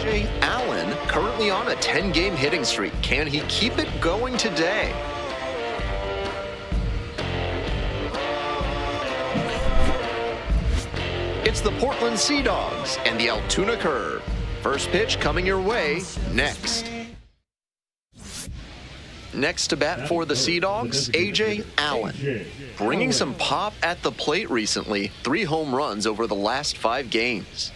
A.J. Allen, currently on a 10-game hitting streak. Can he keep it going today? It's the Portland Sea Dogs and the Altoona Curve. First pitch coming your way next. Next to bat for the Sea Dogs, A.J. Allen. Bringing some pop at the plate recently, 3 home runs over the last 5 games.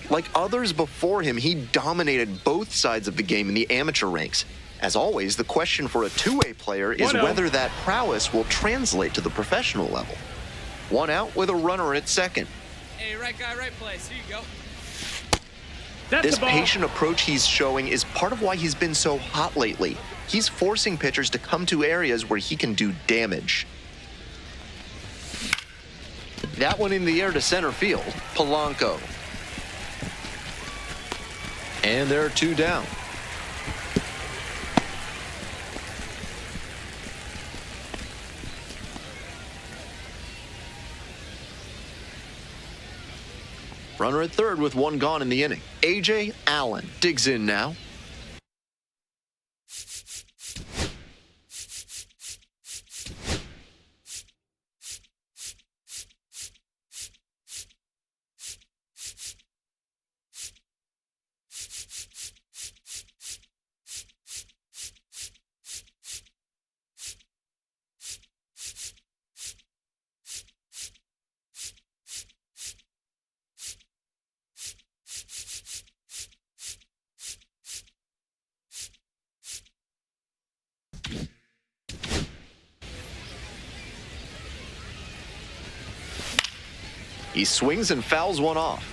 Like others before him, he dominated both sides of the game in the amateur ranks. As always, the question for a two-way player is whether that prowess will translate to the professional level. 1 out with a runner at second. Hey, right guy, right place. Here you go. This patient approach he's showing is part of why he's been so hot lately. He's forcing pitchers to come to areas where he can do damage. That one in the air to center field. Polanco. And there are 2 down. Runner at third with 1 gone in the inning. A.J. Allen digs in now. He swings and fouls one off.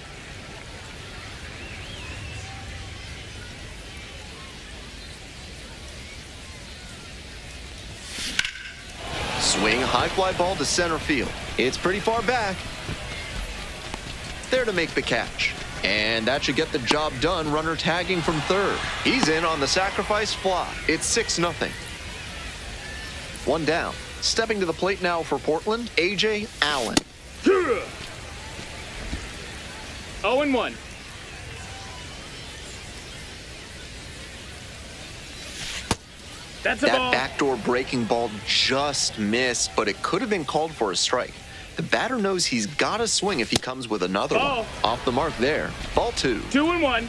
Swing, high fly ball to center field. It's pretty far back. There to make the catch. And that should get the job done. Runner tagging from third. He's in on the sacrifice fly. It's 6-0. 1 down. Stepping to the plate now for Portland, A.J. Allen. 0-1. That's a ball. That backdoor breaking ball just missed, but it could have been called for a strike. The batter knows he's got to swing if he comes with another one. Off the mark there. Ball 2. 2-1.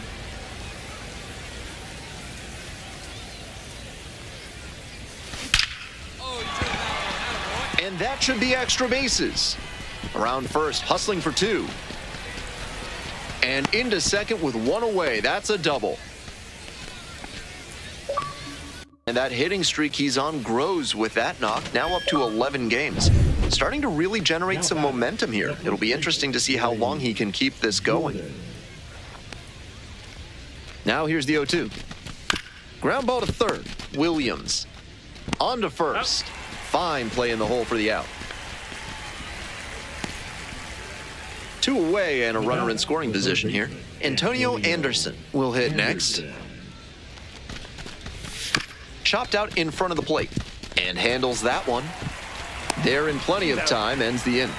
And that should be extra bases. Around first, hustling for 2. And into second with 1 away. That's a double. And that hitting streak he's on grows with that knock, now up to 11 games. Starting to really generate some momentum here. It'll be interesting to see how long he can keep this going. Now here's the 0-2. Ground ball to third. Williams. On to first. Fine play in the hole for the out. 2 away and a runner in scoring position here. Antonio Anderson will hit next. Chopped out in front of the plate and handles that one. There in plenty of time, ends the inning.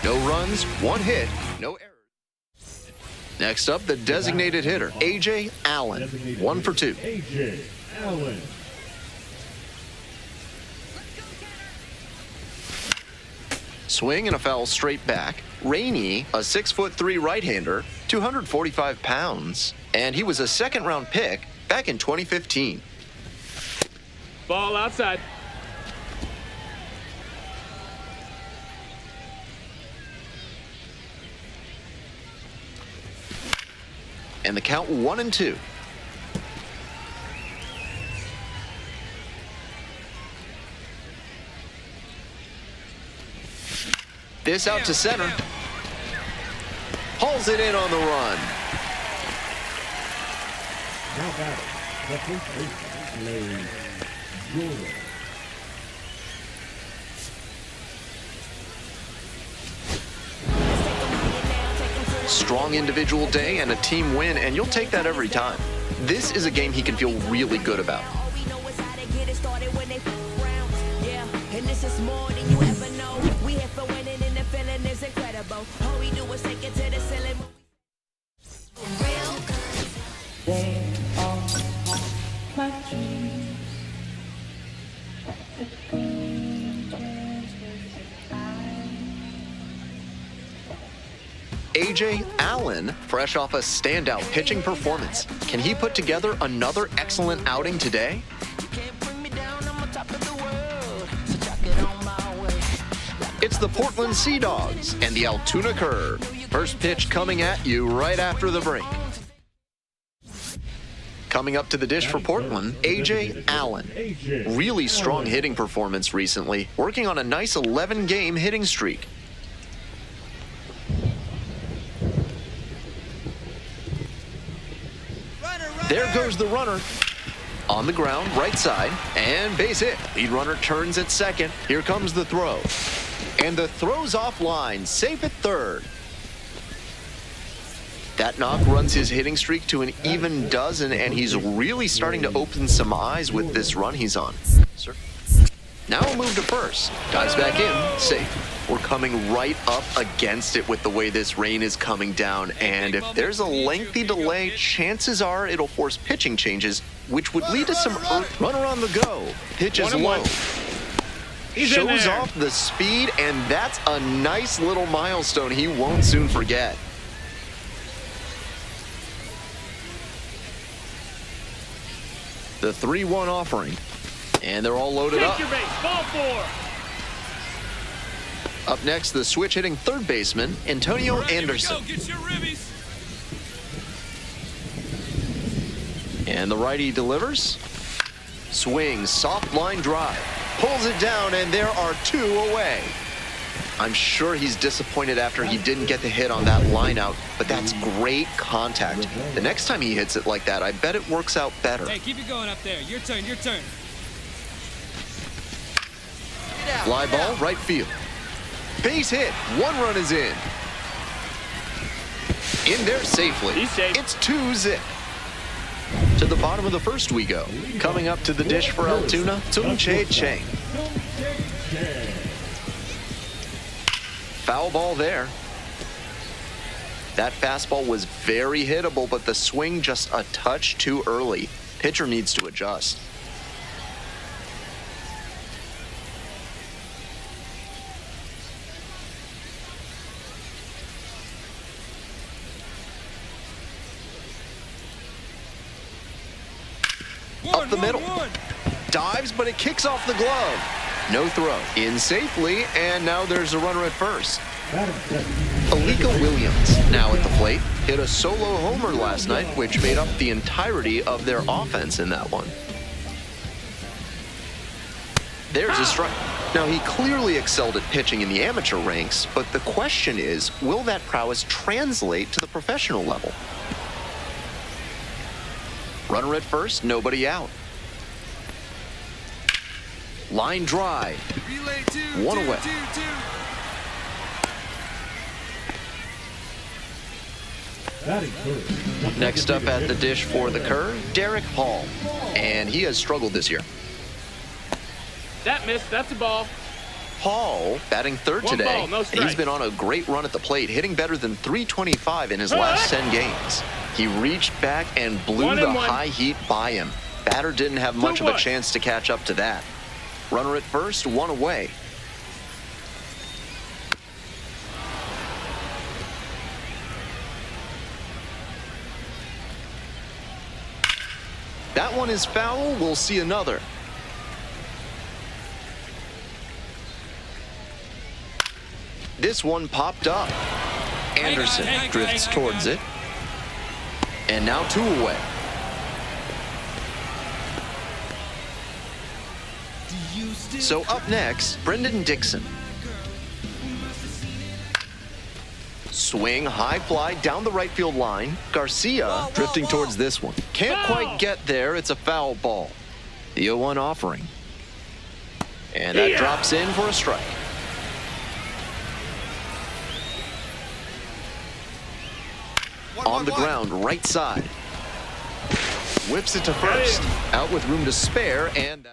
No runs, 1 hit, no errors. Next up, the designated hitter, A.J. Allen, 1 for 2. A.J. Allen. Swing and a foul straight back. Rainey, a 6'3" right-hander, 245 pounds, and he was a second-round pick back in 2015. Ball outside. And the count 1-2. This out to center. Hauls it in on the run. Now batting, the first baseman, Jordan. Strong individual day and a team win, and you'll take that every time. This is a game he can feel really good about. A.J. Allen, fresh off a standout pitching performance. Can he put together another excellent outing today? It's the Portland Sea Dogs and the Altoona Curve. First pitch coming at you right after the break. Coming up to the dish for Portland, A.J. Allen. Really strong hitting performance recently, working on a nice 11-game hitting streak. There goes the runner. On the ground, right side, and base hit. Lead runner turns at second. Here comes the throw. And the throw's offline, safe at third. That knock runs his hitting streak to an even dozen, and he's really starting to open some eyes with this run he's on. Now we'll move to first. Dives back in, safe. We're coming right up against it with the way this rain is coming down, and if there's a lengthy delay, chances are it'll force pitching changes, which would lead to some runner on the go. Pitch is low. Shows off the speed, and that's a nice little milestone he won't soon forget. The 3-1 offering, and they're all loaded up. Take your base, ball 4. Up next, the switch hitting third baseman, Antonio Anderson. Get your ribbies. And the righty delivers. Swings, soft line drive. Pulls it down, and there are 2 away. I'm sure he's disappointed after he didn't get the hit on that line out, but that's great contact. The next time he hits it like that, I bet it works out better. Hey, keep it going up there. Your turn, your turn. Fly ball, right field. Base hit. 1 run is in. In there safely. He's safe. It's 2-zip. To the bottom of the first we go. Coming up to the dish for Altoona, Tung-Che Chang. Foul ball there. That fastball was very hittable, but the swing just a touch too early. Pitcher needs to adjust. Up the middle. Dives, but it kicks off the glove. No throw. In safely, and now there's a runner at first. Alika Williams, now at the plate, hit a solo homer last night, which made up the entirety of their offense in that one. There's a strike. Now, he clearly excelled at pitching in the amateur ranks, but the question is, will that prowess translate to the professional level? Runner at first, nobody out. Line drive. 1 away. Next up at the dish for the Curve, Derek Hall. And he has struggled this year. That missed. That's a ball. Hall, batting third 1 today. ball, no strike. He's been on a great run at the plate, hitting better than .325 in his last 10 games. He reached back and blew the high heat by him. Batter didn't have much of a chance to catch up to that. Runner at first, 1 away. That one is foul. We'll see another. This one popped up. Anderson drifts towards it. And now 2 away. So up next, Brendan Dixon. Swing, high fly down the right field line. Garcia drifting towards this one. Can't quite get there. It's a foul ball. The 0-1 offering. And that drops in for a strike. On the ground, right side. Whips it to first. Out with room to spare, and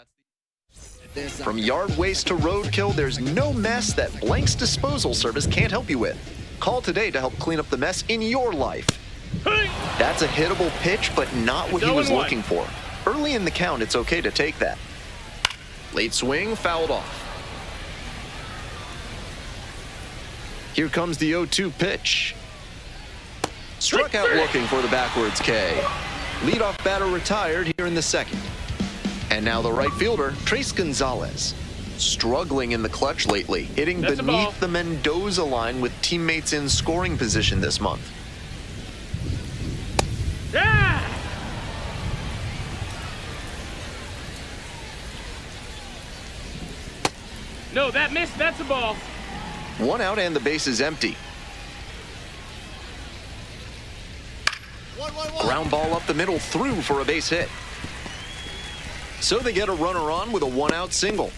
that's from yard waste to roadkill, there's no mess that Blank's disposal service can't help you with. Call today to help clean up the mess in your life. That's a hittable pitch, but not what he was looking for. Early in the count, it's okay to take that. Late swing, fouled off. Here comes the 0-2 pitch. Struck out looking for the backwards K. Leadoff batter retired here in the second. And now the right fielder, Trace Gonzalez. Struggling in the clutch lately, hitting That's a ball. beneath the Mendoza line with teammates in scoring position this month. Yeah! No, that missed. That's a ball. One out and the base is empty. Ground ball up the middle, through for a base hit. So they get a runner on with a one-out single.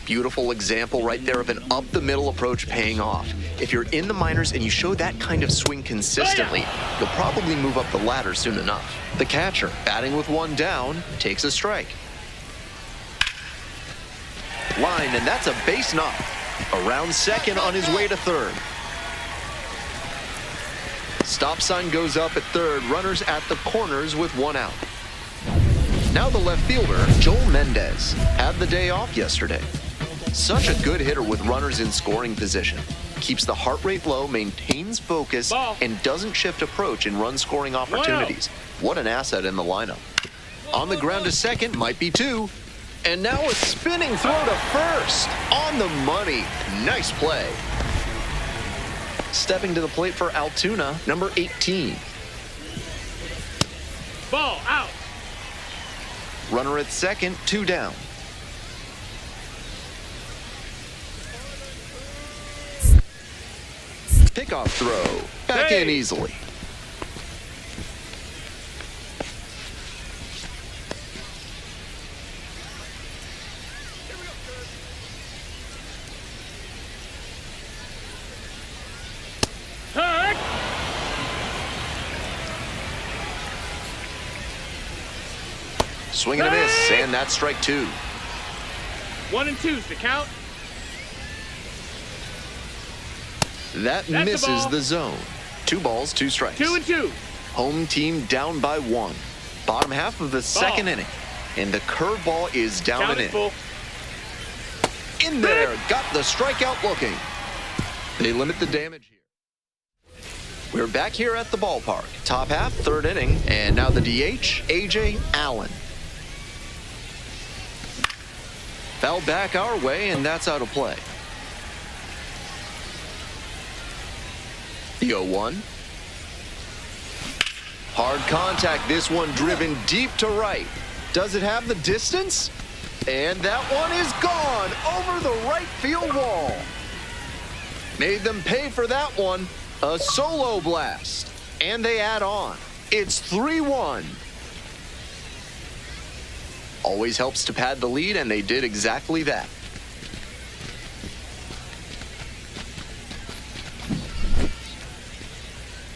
Beautiful example right there of an up-the-middle approach paying off. If you're in the minors and you show that kind of swing consistently, you'll probably move up the ladder soon enough. The catcher, batting with one down, takes a strike. Line, and that's a base knock. Around second on his way to third. Stop sign goes up at third. Runners at the corners with one out. Now the left fielder, Joel Mendez, had the day off yesterday. Such a good hitter with runners in scoring position. Keeps the heart rate low, maintains focus, and doesn't shift approach in run-scoring opportunities. What an asset in the lineup. On the ground to second, might be two. And now a spinning throw to first. On the money. Nice play. Stepping to the plate for Altoona, number 18. Ball out. Runner at second, two down. Pickoff throw. Back in easily. Hurt. Swing and a miss, and that's strike two. 1 and 2's the count. That That's a misses ball. the zone. 2 balls, 2 strikes. 2 and 2. Home team down by 1. Bottom half of the second inning. And the curveball is down Count and is in. full. In there, got the strikeout looking. They limit the damage here. We're back here at the ballpark. Top half, third inning, and now the DH, A.J. Allen. Foul back our way, and that's out of play. The 0-1. Hard contact, this one driven deep to right. Does it have the distance? And that one is gone over the right field wall. Made them pay for that one. A solo blast. And they add on. It's 3-1. Always helps to pad the lead, and they did exactly that.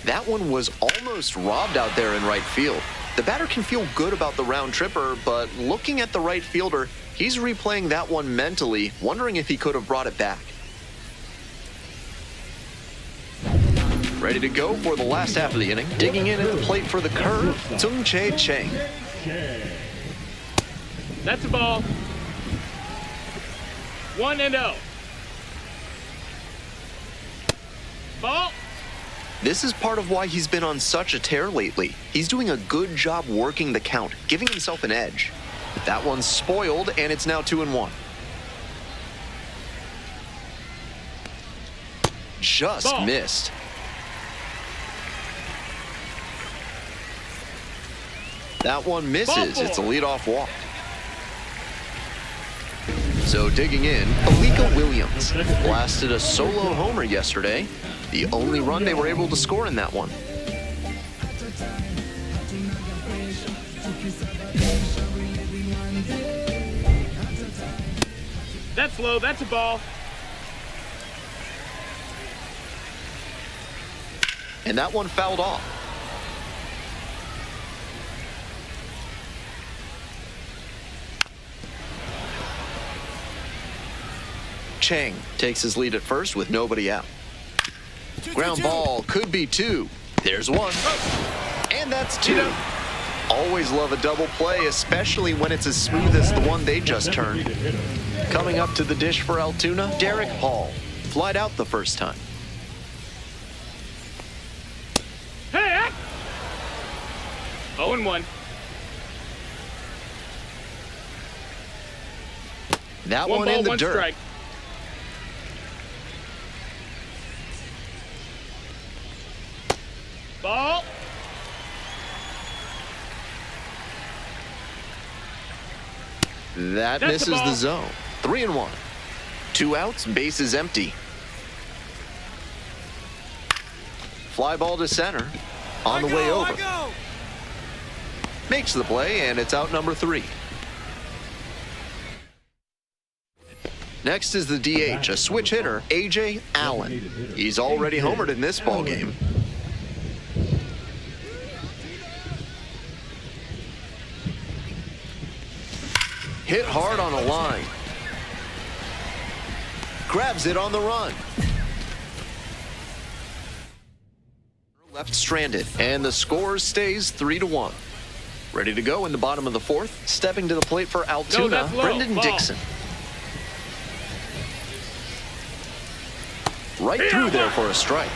That one was almost robbed out there in right field. The batter can feel good about the round tripper, but looking at the right fielder, he's replaying that one mentally, wondering if he could have brought it back. Ready to go for the last half of the inning. Digging in at the plate for the curve, Tsung-Che Cheng. That's a ball. 1 and 0. Ball. This is part of why he's been on such a tear lately. He's doing a good job working the count, giving himself an edge. That one's spoiled, and it's now 2-1. Just Ball. missed. That one misses. It's a leadoff walk. So digging in, Alika Williams blasted a solo homer yesterday. The only run they were able to score in that one. That's low. That's a ball. And that one fouled off. Chang takes his lead at first with nobody out. Ground ball, could be 2. There's 1. And that's 2. Always love a double play, especially when it's as smooth as the one they just turned. Coming up to the dish for Altoona, Derek Hall. Flied out the first time. 0-1. That One one ball, in the one dirt. strike. Ball. That That's misses the ball. the zone. 3-1. 2 outs, bases empty. Fly ball to center. On the way over. Makes the play, and it's out number 3. Next is the DH, a switch hitter, A.J. Allen. He's already homered in this ball game. Hit hard on a line. Grabs it on the run. Left stranded, and the score stays 3-1. Ready to go in the bottom of the 4th. Stepping to the plate for Altoona, that's low. Brendan Ball. Dixon. Right through there for a strike.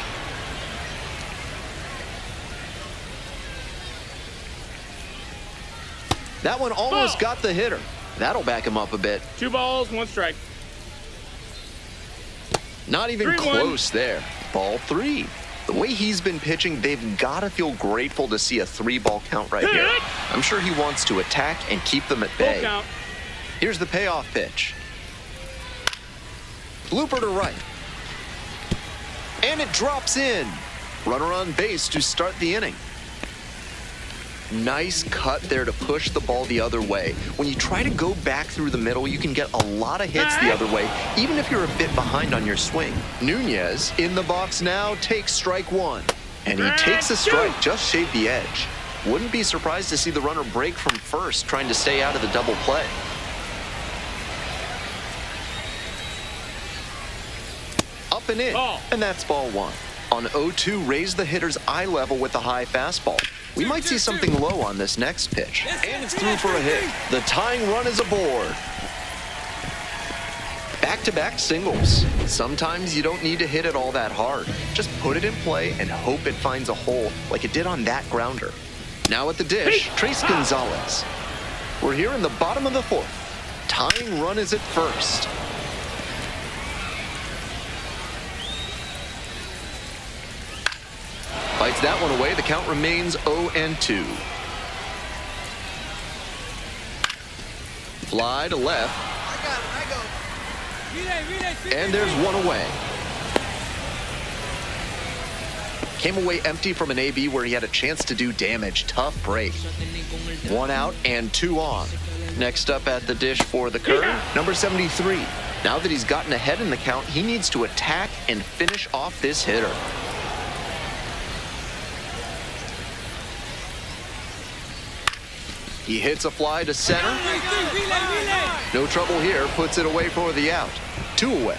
That one almost Ball. got the hitter. That'll back him up a bit. 2 balls, 1 strike. Not even 3-1. close there. Ball 3. The way he's been pitching, they've got to feel grateful to see a 3-ball count right here. I'm sure he wants to attack and keep them at Full bay. count. Here's the payoff pitch. Looper to right. And it drops in. Runner on base to start the inning. Nice cut there to push the ball the other way. When you try to go back through the middle, you can get a lot of hits the other way, even if you're a bit behind on your swing. Nunez in the box now takes strike 1. And he takes a strike, just shaved the edge. Wouldn't be surprised to see the runner break from first, trying to stay out of the double play. Up and in, Ball. and that's ball 1. On 0-2, raise the hitter's eye level with the high fastball. We might see something low on this next pitch. And it's through for a hit. The tying run is aboard. Back-to-back singles. Sometimes you don't need to hit it all that hard. Just put it in play and hope it finds a hole like it did on that grounder. Now at the dish, Trace Gonzalez. We're here in the bottom of the 4th. Tying run is at first. Fights that one away. The count remains 0-2. Fly to left. And there's one away. Came away empty from an AB where he had a chance to do damage. Tough break. 1 out and 2 on. Next up at the dish for the curve, number 73. Now that he's gotten ahead in the count, he needs to attack and finish off this hitter. He hits a fly to center. No trouble here, puts it away for the out. 2 away.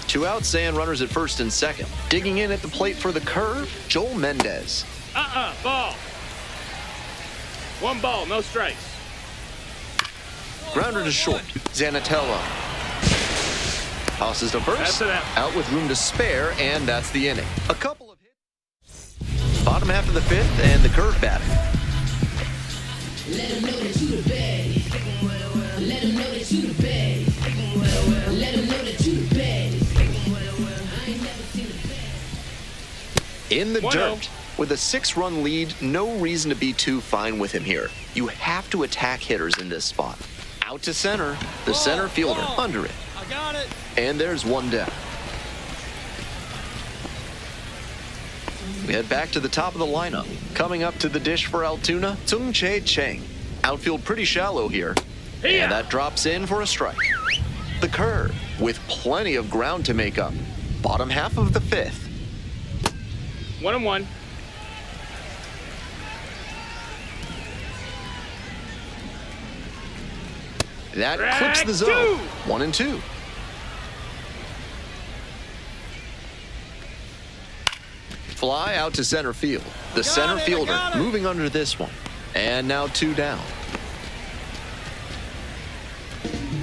2 outs, and runners at first and second. Digging in at the plate for the curve, Joel Mendez. Ball. 1 ball, no strikes. Grounder to short, Zanatello. Tosses to first. That's an out. Out with room to spare, and that's the inning. A couple of hits. Bottom half of the 5th, and the curve batting. Let him know that you the baddest. Let him know that you the baddest. Let him know that you the baddest. I ain't never seen a baddest. In the 1-0. dirt. With a 6-run lead, no reason to be too fine with him here. You have to attack hitters in this spot. Out to center. The center fielder under it. I got it. And there's 1 down. We head back to the top of the lineup. Coming up to the dish for Altoona, Tsung Chae Chang. Outfield pretty shallow here. And that drops in for a strike. The curve, with plenty of ground to make up. Bottom half of the 5th. 1-1. That clips the zone. 1-2. Fly out to center field. The center fielder moving under this one. And now 2 down.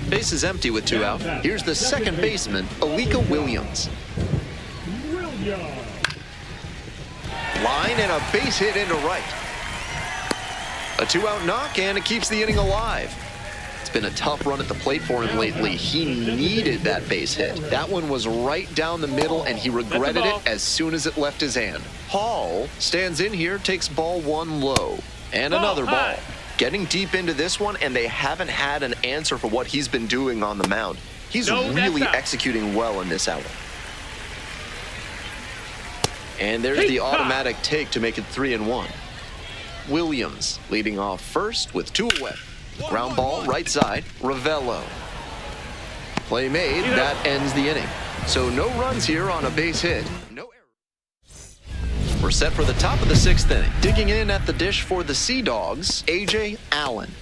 Base is empty with 2 out. Here's the second baseman, Alika Williams. line and a base hit into right. A 2-out knock, and it keeps the inning alive. It's been a tough run at the plate for him lately. He needed that base hit. That one was right down the middle, and he regretted it as soon as it left his hand. Hall stands in here, takes ball 1 low. And another ball. Getting deep into this one, and they haven't had an answer for what he's been doing on the mound. He's really executing well in this outing. And there's the automatic take to make it 3-1. Williams leading off first with 2 away. Ground ball, right side, Ravello. Play made, that ends the inning. So no runs here on a base hit. No errors. We're set for the top of the 6th inning. Digging in at the dish for the Sea Dogs, A.J. Allen.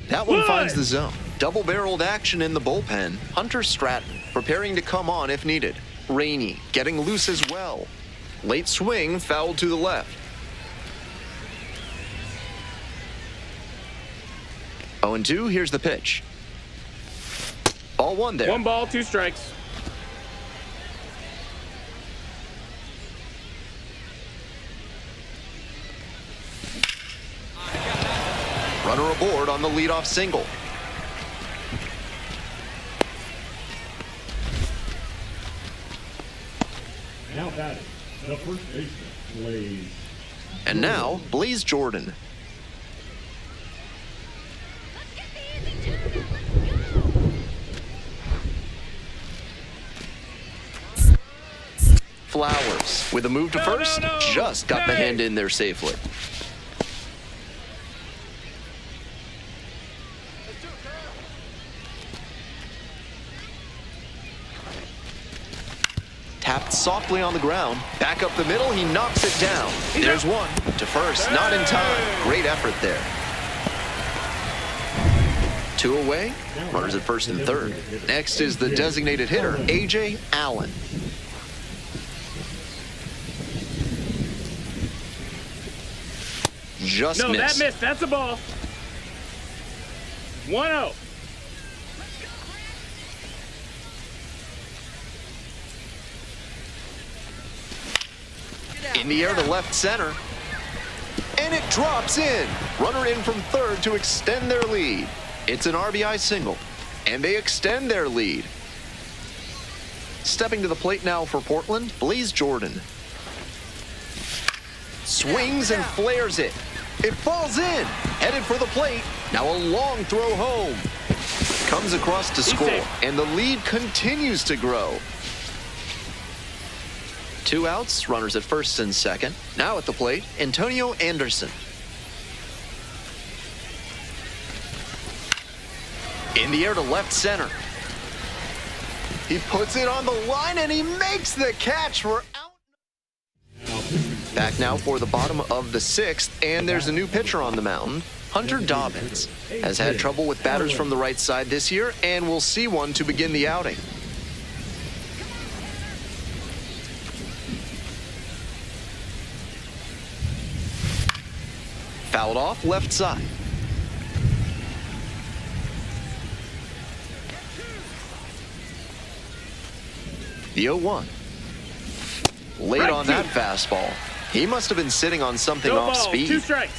That one finds the zone. Double-barreled action in the bullpen. Hunter Stratton preparing to come on if needed. Rainey getting loose as well. Late swing, fouled to the left. 0-2, here's the pitch. Ball 1 there. 1 ball, 2 strikes. Runner aboard on the leadoff single. Now batting, the first baseman, Blaze. And now, Blaze Jordan. Flowers with a move to first, just got the hand in there safely. Tapped softly on the ground. Back up the middle, he knocks it down. There's one. To first, not in time. Great effort there. 2 away. Runners at first and third. Next is the designated hitter, A.J. Allen. Just No, missed. that missed. That's a ball. 1-0. In the air to left center. And it drops in. Runner in from third to extend their lead. It's an RBI single. And they extend their lead. Stepping to the plate now for Portland, Blaze Jordan. Swings and flares it. It falls in. Headed for the plate. Now a long throw home. Comes across to score. And the lead continues to grow. 2 outs, runners at first and second. Now at the plate, Antonio Anderson. In the air to left center. He puts it on the line and he makes the catch for out. Back now for the bottom of the 6th, and there's a new pitcher on the mound. Hunter Dobbins has had trouble with batters from the right side this year, and we'll see one to begin the outing. Fouled off left side. The 0-1. Late on that fastball. He must have been sitting on something No off ball, speed. 2 strikes.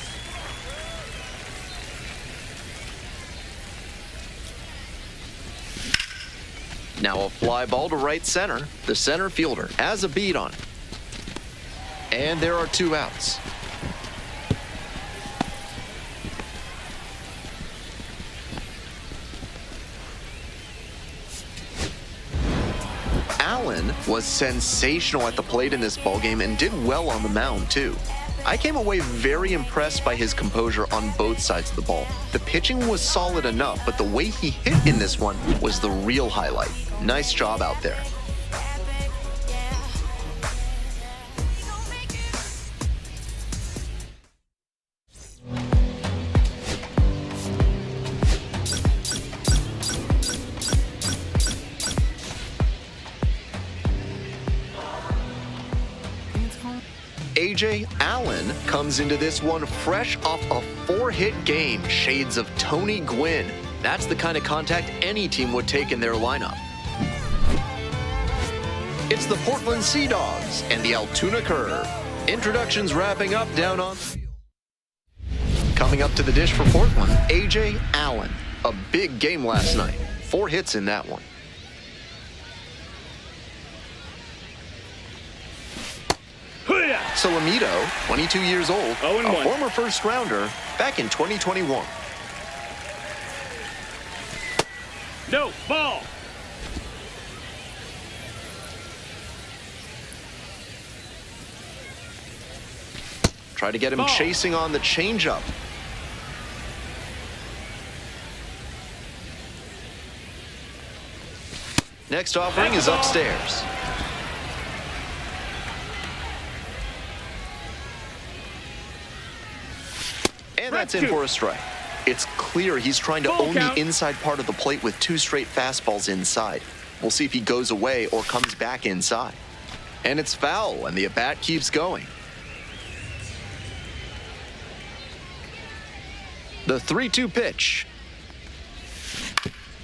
Now a fly ball to right center. The center fielder has a beat on it. And there are 2 outs. Allen was sensational at the plate in this ballgame and did well on the mound, too. I came away very impressed by his composure on both sides of the ball. The pitching was solid enough, but the way he hit in this one was the real highlight. Nice job out there. A.J. Allen comes into this one fresh off a 4-hit game. Shades of Tony Gwynn. That's the kind of contact any team would take in their lineup. It's the Portland Sea Dogs and the Altoona Curve. Introductions wrapping up down on the field. Coming up to the dish for Portland, A.J. Allen. A big game last night. 4 hits in that one. Salamito, 22 years old, a former first rounder back in 2021. No, ball. Try to get him chasing on the changeup. Next offering is upstairs. And that's in for a strike. It's clear he's trying to own the inside part of the plate with 2 straight fastballs inside. We'll see if he goes away or comes back inside. And it's foul, and the at-bat keeps going. The 3-2 pitch.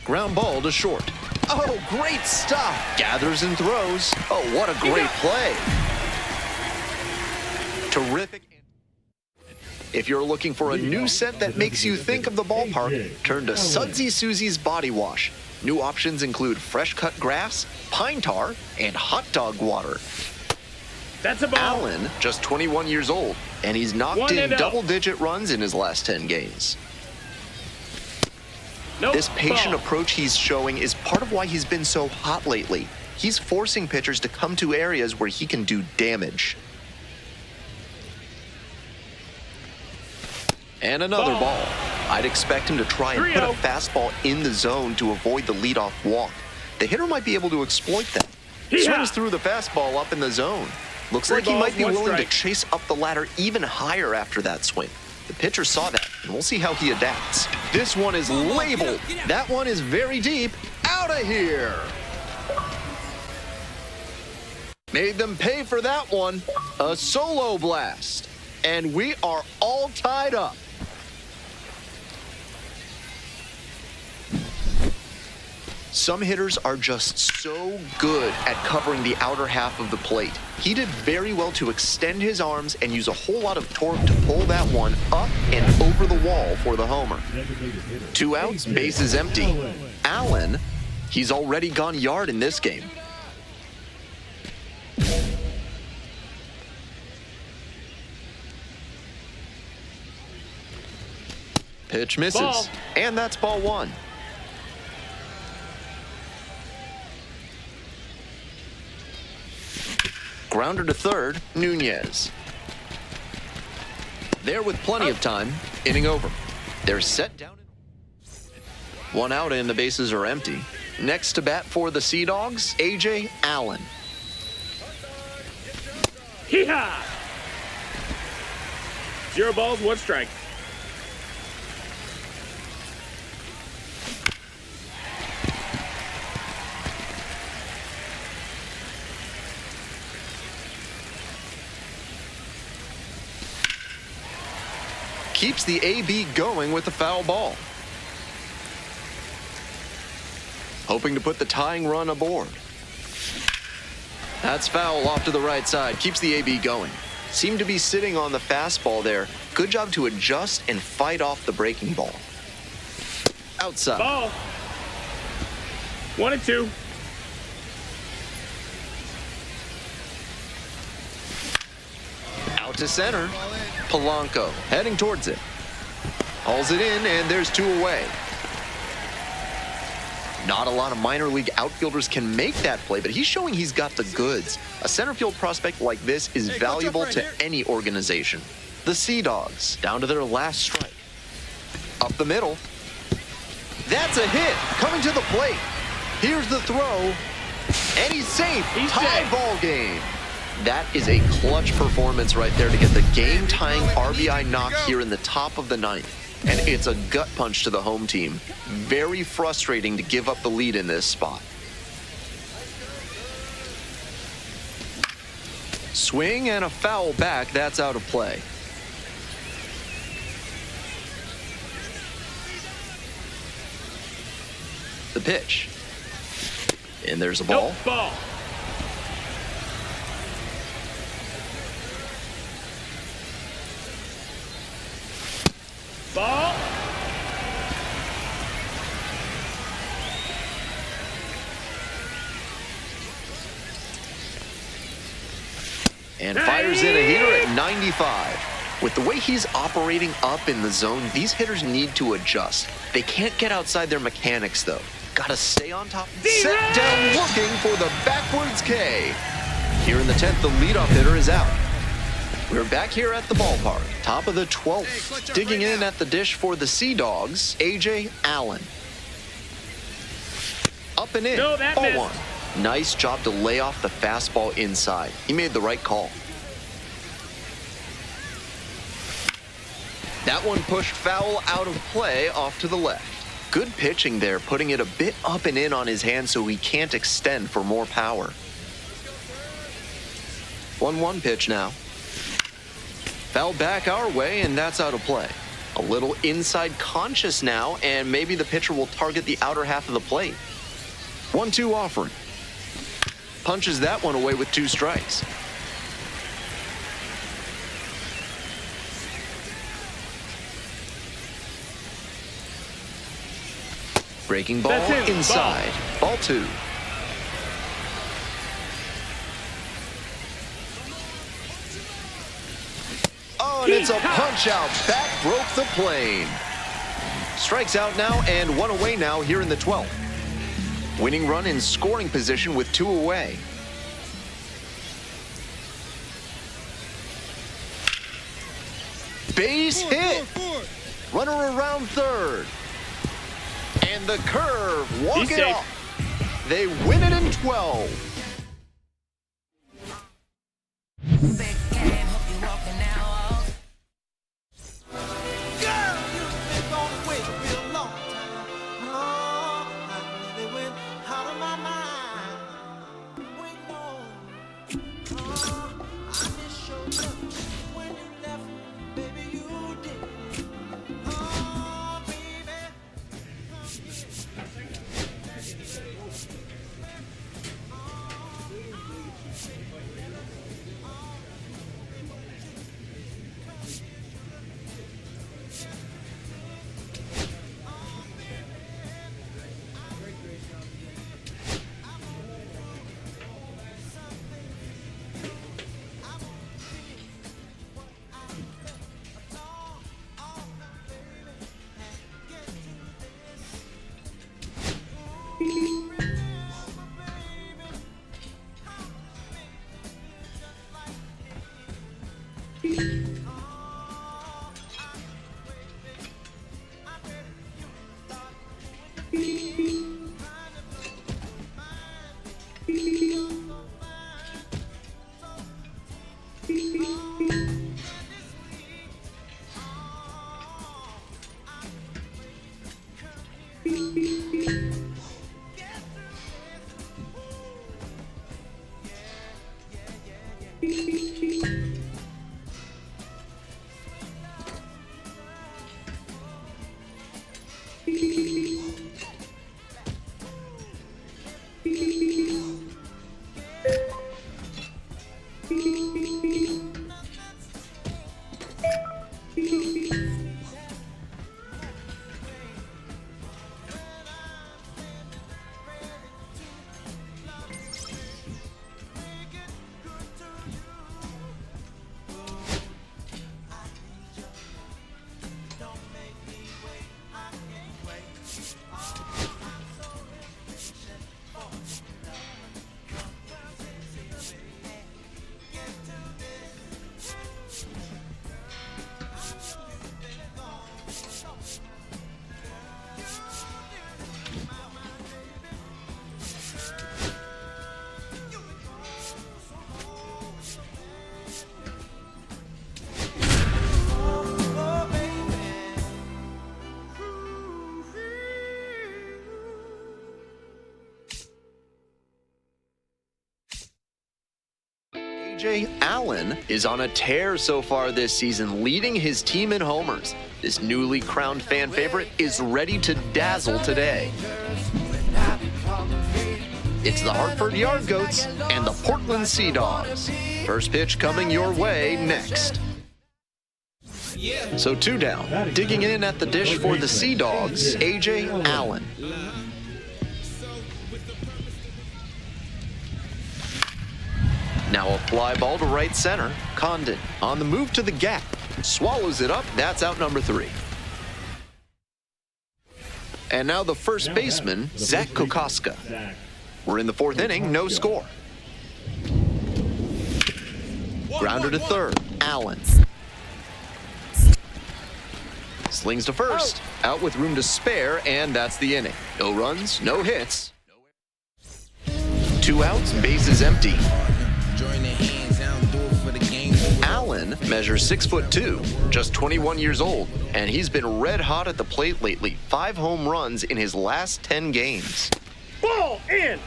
Ground ball to short. Oh, great stuff. Gathers and throws. Oh, what a great play. Terrific. If you're looking for a new scent that makes you think of the ballpark, turn to Sudsy Susie's Body Wash. New options include fresh cut grass, pine tar, and hot dog water. That's a ball. Allen, just 21 years old, and he's knocked in double-digit runs in his last 10 games. This patient approach he's showing is part of why he's been so hot lately. He's forcing pitchers to come to areas where he can do damage. And another ball. I'd expect him to try and put a fastball in the zone to avoid the leadoff walk. The hitter might be able to exploit that. Swings through the fastball up in the zone. Looks like he might be willing to chase up the ladder even higher after that swing. The pitcher saw that, and we'll see how he adapts. This one is labeled. That one is very deep. Out of here. Made them pay for that one. A solo blast. And we are all tied up. Some hitters are just so good at covering the outer half of the plate. He did very well to extend his arms and use a whole lot of torque to pull that one up and over the wall for the homer. 2 outs, bases empty. Allen, he's already gone yard in this game. Pitch misses, and that's ball 1. Grounder to third, Nunez. There with plenty of time, inning over. They're set down. 1 out and the bases are empty. Next to bat for the Sea Dogs, A.J. Allen. Hee-haw! 0 balls, 1 strike. Keeps the AB going with the foul ball. Hoping to put the tying run aboard. That's foul off to the right side. Keeps the AB going. Seemed to be sitting on the fastball there. Good job to adjust and fight off the breaking ball. Outside. Ball. 1-2. Out to center. Polanco heading towards it. Hauls it in, and there's 2 away. Not a lot of minor league outfielders can make that play, but he's showing he's got the goods. A center field prospect like this is valuable to any organization. The Sea Dogs down to their last strike. Up the middle. That's a hit. Coming to the plate. Here's the throw. And he's safe. Tie ball game. That is a clutch performance right there to get the game-tying RBI knock here in the top of the 9th. And it's a gut punch to the home team. Very frustrating to give up the lead in this spot. Swing and a foul back. That's out of play. pitch. And there's a ball. Nope, ball. Ball. And fires in a heater at 95. With the way he's operating up in the zone, these hitters need to adjust. They can't get outside their mechanics, though. Gotta stay on top. Set down looking for the backwards K. Here in the 10th, the leadoff hitter is out. We're back here at the ballpark. Top of the 12th. Digging in at the dish for the Sea Dogs, A.J. Allen. Up and in. No, that Ball missed. one. Nice job to lay off the fastball inside. He made the right call. That one pushed foul out of play off to the left. Good pitching there, putting it a bit up and in on his hand so he can't extend for more power. 1-1 pitch now. Foul back our way, and that's out of play. A little inside conscious now, and maybe the pitcher will target the outer half of the plate. 1-2 offering. Punches that one away with 2 strikes. Breaking ball That's in. inside. Ball 2. Oh, and it's a punch out. Back broke the plane. Strikes out now and 1 away now here in the 12th. Winning run in scoring position with 2 away. Base hit. Runner around third. And the curve. Walk He's it safe. off. They win it in 12. A.J. Allen is on a tear so far this season, leading his team in homers. This newly crowned fan favorite is ready to dazzle today. It's the Hartford Yard Goats and the Portland Sea Dogs. First pitch coming your way next. So 2 down. Digging in at the dish for the Sea Dogs, A.J. Allen. Now a fly ball to right center. Condon on the move to the gap. Swallows it up. That's out number 3. And now the first baseman, Zach Kokoska. We're in the 4th inning, no score. Grounder to third, Allen. Slings to first, out with room to spare, and that's the inning. No runs, no hits. 2 outs, bases empty. Allen measures 6'2", just 21 years old, and he's been red hot at the plate lately. 5 home runs in his last 10 games. Ball in.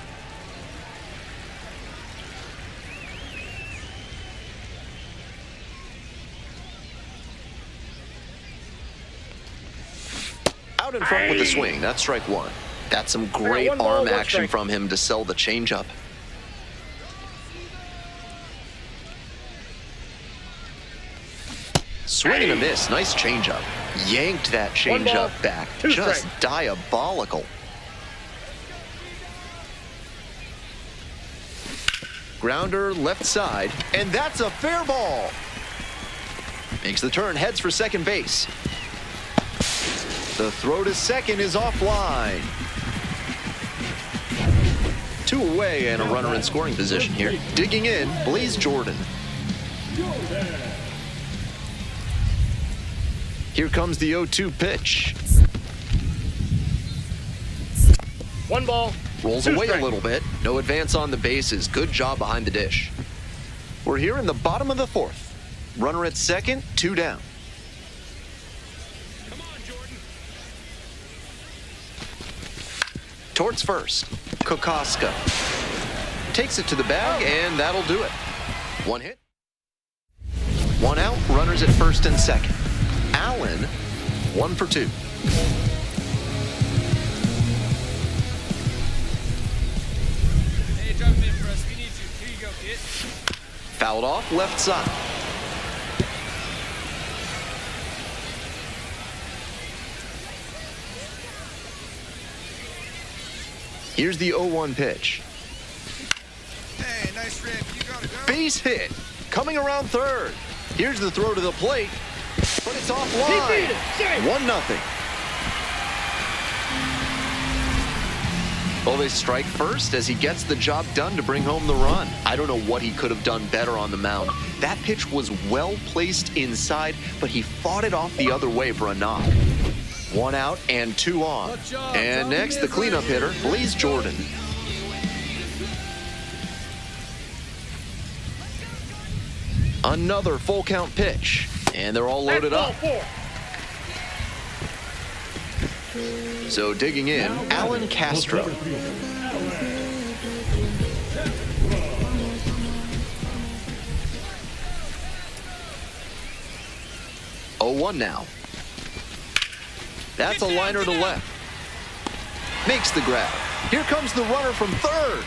Out in front with the swing. That's strike 1. That's some great one ball, arm one action strike. from him to sell the changeup. Swing and a miss. Nice changeup. Yanked that One ball, changeup back. 2 Just strikes. diabolical. Grounder left side, and that's a fair ball. Makes the turn, heads for second base. The throw to second is offline. 2 away and a runner in scoring position here. Digging in, Blaze Jordan. Here comes the 0-2 pitch. 1 ball. Rolls 2 away strikes. a little bit. No advance on the bases. Good job behind the dish. We're here in the bottom of the 4th. Runner at second, 2 down. Come on, Jordan. Towards first, Kokoska. Takes it to the bag, and that'll do it. 1 hit. 1 out, runners at first and second. Allen, 1 for 2. Hey, drop him in for us. We need you. Here you go, kid. Fouled off left side. Here's the 0-1 pitch. Hey, nice rip. You gotta go. Base hit. Coming around third. Here's the throw to the plate. But it's He offline. beat it. Save. 1-0. Well, they strike first as he gets the job done to bring home the run. I don't know what he could have done better on the mound. That pitch was well placed inside, but he fought it off the other way for a knock. 1 out and 2 on. And next, the cleanup hitter, Blaze Jordan. Another full count pitch, and they're all loaded Ball up. 4. So digging in, Alan Castro. Oh, 1 now. That's a liner to left. Makes the grab. Here comes the runner from third.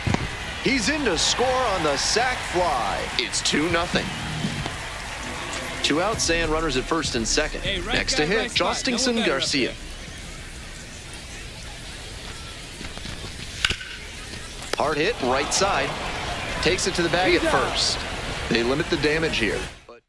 He's in to score on the sac fly. It's 2-0. 2 outs and runners at first and second. Hey, right Next guy, to hit, right spot. No one Justinson better up Garcia. there. Hard hit, right side. Takes it to the bag at first. They limit the damage here. But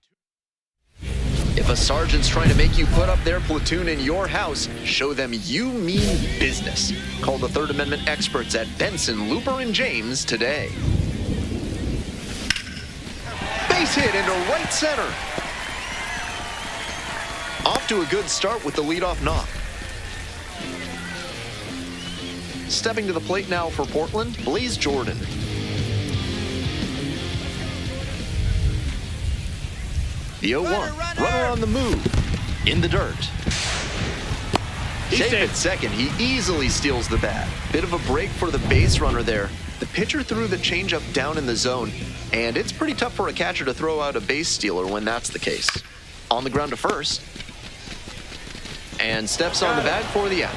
if a sergeant's trying to make you put up their platoon in your house, show them you mean business. Call the Third Amendment experts at Benson, Looper, and James today. Base hit into right center. Off to a good start with the leadoff knock. Stepping to the plate now for Portland, Blaze Jordan. The 0-1, runner on the move, in the dirt. Safe at second, he easily steals the bat. Bit of a break for the base runner there. The pitcher threw the changeup down in the zone, and it's pretty tough for a catcher to throw out a base stealer when that's the case. On the ground to first, and steps on the bag for the out.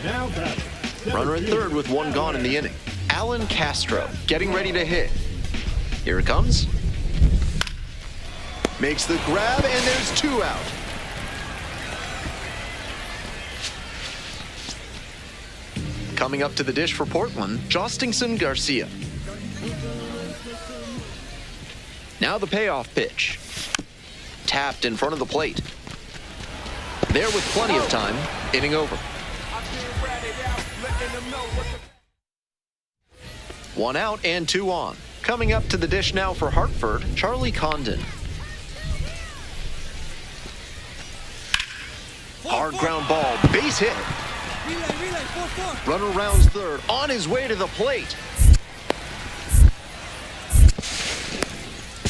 Now batting, Runner at third with one gone in the inning. Alan Castro getting ready to hit. Here it comes. Makes the grab, and there's 2 out. Coming up to the dish for Portland, Jostingson Garcia. Now the payoff pitch. Tapped in front of the plate. There with plenty of time, inning over. 1 out and 2 on. Coming up to the dish now for Hartford, Charlie Condon. Hard ground ball, base hit. Runner rounds third, on his way to the plate.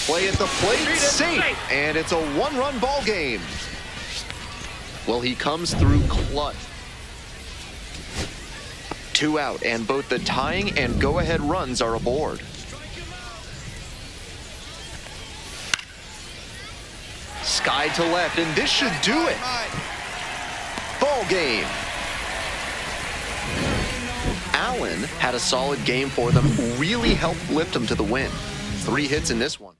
Play at the plate, safe, and it's a 1-run ball game. Well, he comes through clutch. 2 out, and both the tying and go-ahead runs are aboard. Sky to left, and this should do it. Ball game. Allen had a solid game for them, really helped lift them to the win. 3 hits in this one.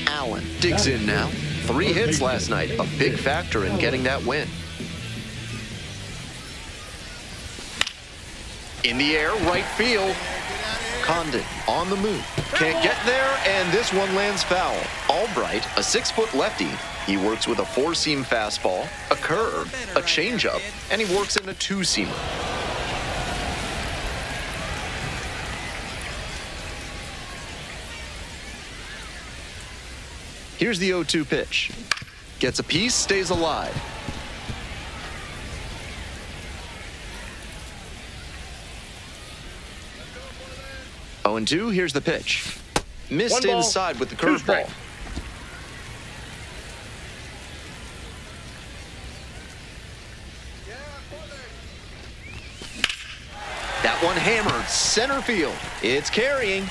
Allen digs in now. 3 hits last night, a big factor in getting that win. In the air, right field. Condon on the move. Can't get there, and this one lands foul. Albright, a 6-foot lefty. He works with a 4-seam fastball, a curve, a changeup, and he works in a 2-seamer. Here's the 0-2 pitch. Gets a piece, stays alive. Oh, and 2, here's the pitch. Missed inside with the curveball. That one hammered center field. It's carrying.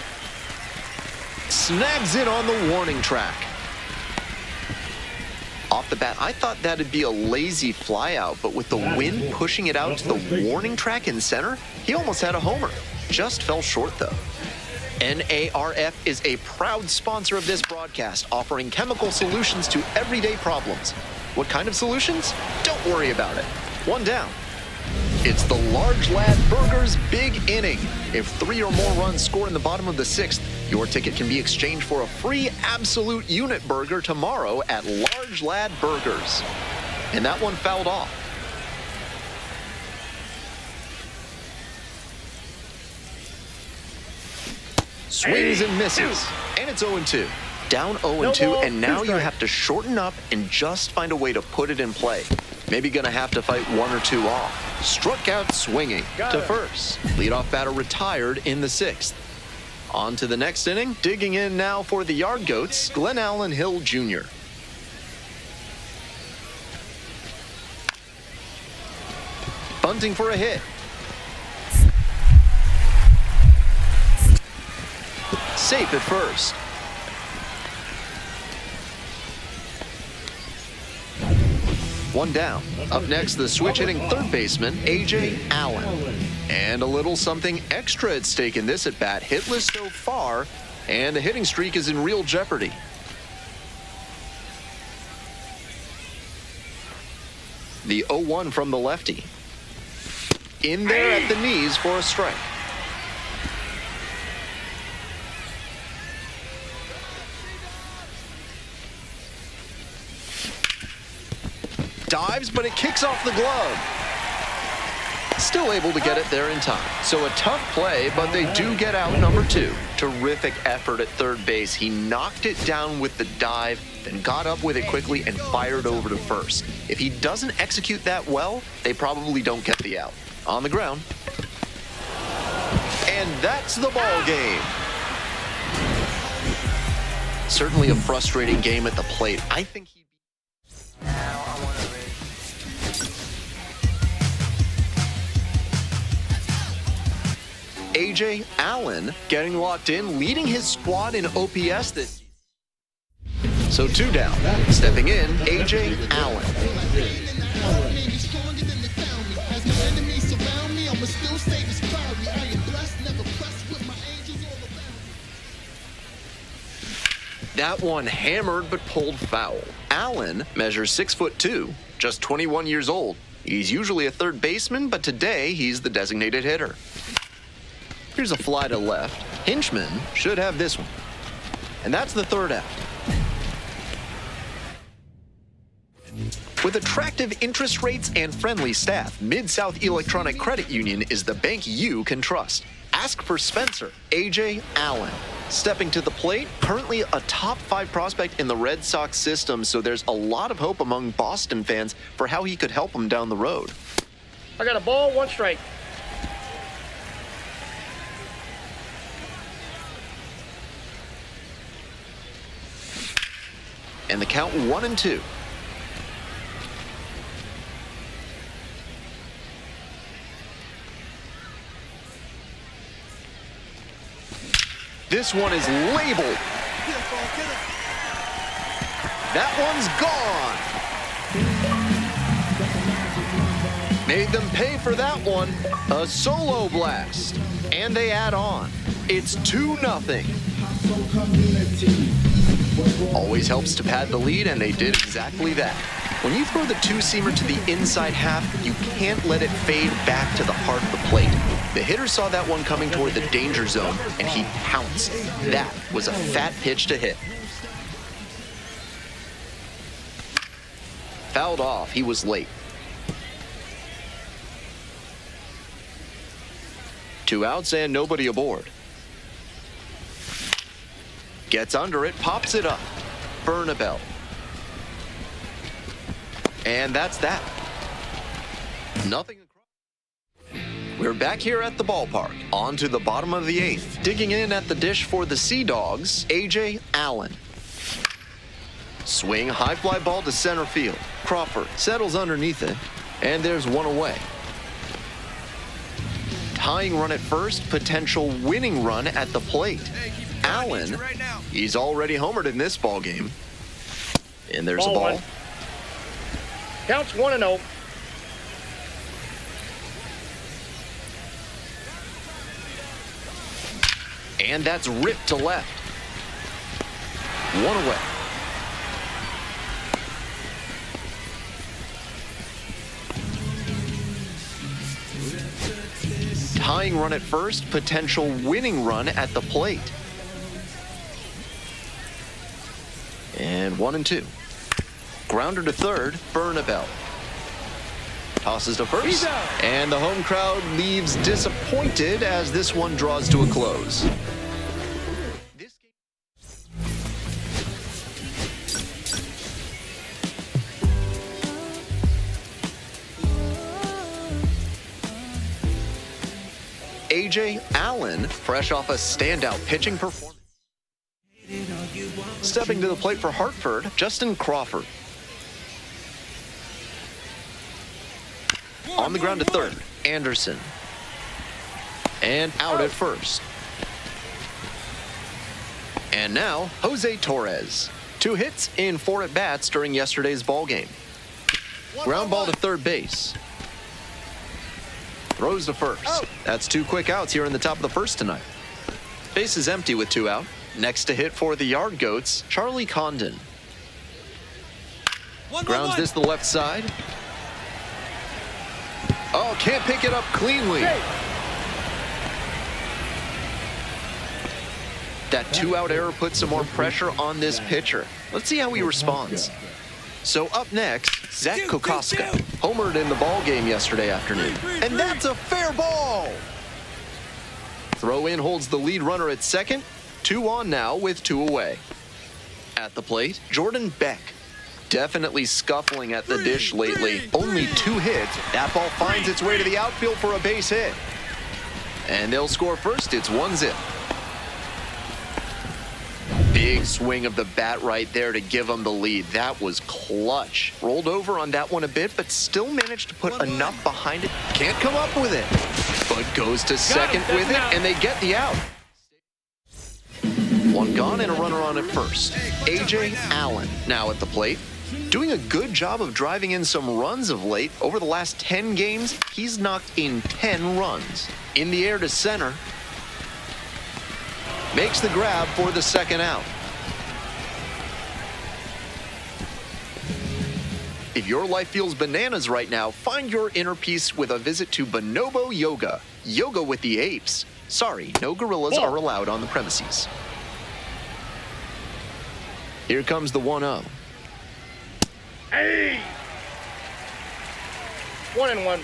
Snags it on the warning track. Off the bat, I thought that'd be a lazy flyout, but with the wind pushing it out to the warning track in center, he almost had a homer. Just fell short, though. NARF is a proud sponsor of this broadcast, offering chemical solutions to everyday problems. What kind of solutions? Don't worry about it. 1 down. It's the Large Lad Burgers Big Inning. If 3 or more runs score in the bottom of the 6th, your ticket can be exchanged for a free absolute unit burger tomorrow at Large Lad Burgers. And that one fouled off. Swings and misses, and it's 0-2. Down 0-2, and now you have to shorten up and just find a way to put it in play. Maybe gonna have to fight 1 or 2 off. Struck out swinging to first. Leadoff batter retired in the 6th. On to the next inning. Digging in now for the Yard Goats, Glenn Allen Hill Jr. Bunting for a hit. Safe at first. One down. Up next, the switch-hitting third baseman, A.J. Allen. And a little something extra at stake in this at-bat. Hitless so far, and the hitting streak is in real jeopardy. The 0-1 from the lefty. In there at the knees for a strike. Dives, but it kicks off the glove. Still able to get it there in time. So a tough play, but they do get out number 2. Terrific effort at third base. He knocked it down with the dive, then got up with it quickly and fired over to first. If he doesn't execute that well, they probably don't get the out. On the ground. And that's the ball game. Certainly a frustrating game at the plate. I think he... A.J. Allen getting locked in, leading his squad in OPS this season. So 2 down. Stepping in, A.J. Allen. That one hammered but pulled foul. Allen measures 6'2", just 21 years old. He's usually a third baseman, but today he's the designated hitter. Here's a fly to left. Hinchman should have this one. And that's the 3rd out. With attractive interest rates and friendly staff, Mid-South Electronic Credit Union is the bank you can trust. Ask for Spencer A.J. Allen. Stepping to the plate, currently a top 5 prospect in the Red Sox system, so there's a lot of hope among Boston fans for how he could help them down the road. I got a ball, 1 strike. And the count 1-2. This one is labeled. That one's gone. Made them pay for that one. A solo blast. And they add on. It's 2-0. Always helps to pad the lead, and they did exactly that. When you throw the 2-seamer to the inside half, you can't let it fade back to the heart of the plate. The hitter saw that one coming toward the danger zone, and he pounced. That was a fat pitch to hit. Fouled off. He was late. 2 outs and nobody aboard. Gets under it, pops it up. Bernabel. And that's that. Nothing. We're back here at the ballpark. On to the bottom of the 8th. Digging in at the dish for the Sea Dogs, A.J. Allen. Swing, high fly ball to center field. Crawford settles underneath it, and there's one away. Tying run at first, potential winning run at the plate. Allen, he's already homered in this ball game. And there's a ball. 1. Counts 1-0. And that's ripped to left. 1 away. Tying run at first, potential winning run at the plate. And 1-2. Grounder to third, Bernabel. Tosses to first, and the home crowd leaves disappointed as this one draws to a close. A.J. Allen, fresh off a standout pitching performance. Stepping to the plate for Hartford, Justin Crawford. On the ground to third, Anderson. And out at first. And now, Jose Torres. 2 hits in 4 at-bats during yesterday's ball game. Ground ball to third base. Throws to first. That's 2 quick outs here in the top of the first tonight. Base is empty with 2 out. Next to hit for the Yard Goats, Charlie Condon. Grounds this to the left side. Oh, can't pick it up cleanly. That 2-out error puts some more pressure on this pitcher. Let's see how he responds. So up next, Zach Kokoska, homered in the ball game yesterday afternoon. And that's a fair ball. Throw in holds the lead runner at second. 2 on now with 2 away. At the plate, Jordan Beck. Definitely scuffling at the dish lately. Only 2 hits. That ball finds its way to the outfield for a base hit. And they'll score first. It's 1-0. Big swing of the bat right there to give them the lead. That was clutch. Rolled over on that one a bit, but still managed to put enough behind it. Can't come up with it. But but goes to second That's with an it, out. and they get the out. One gone and a runner on at first. A.J. Allen now at the plate. Doing a good job of driving in some runs of late. Over the last 10 games, he's knocked in 10 runs. In the air to center. Makes the grab for the second out. If your life feels bananas right now, find your inner peace with a visit to Bonobo Yoga. Yoga with the apes. Sorry, no gorillas are allowed on the premises. Here comes the 1-0. Hey! 1-1.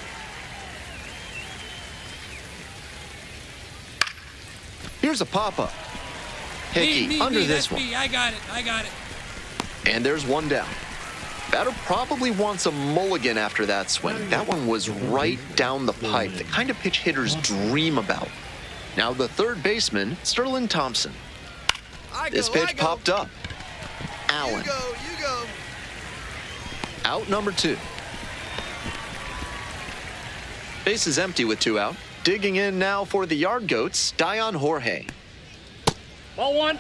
Here's a pop-up. Hickey under this one. I got it. And there's one down. Batter probably wants a mulligan after that swing. That one was right down the pipe, the kind of pitch hitters dream about. Now the third baseman, Sterling Thompson. This pitch popped up. Allen. You go. Out number 2. Base is empty with 2 out. Digging in now for the Yard Goats, Dion Jorge. Ball 1.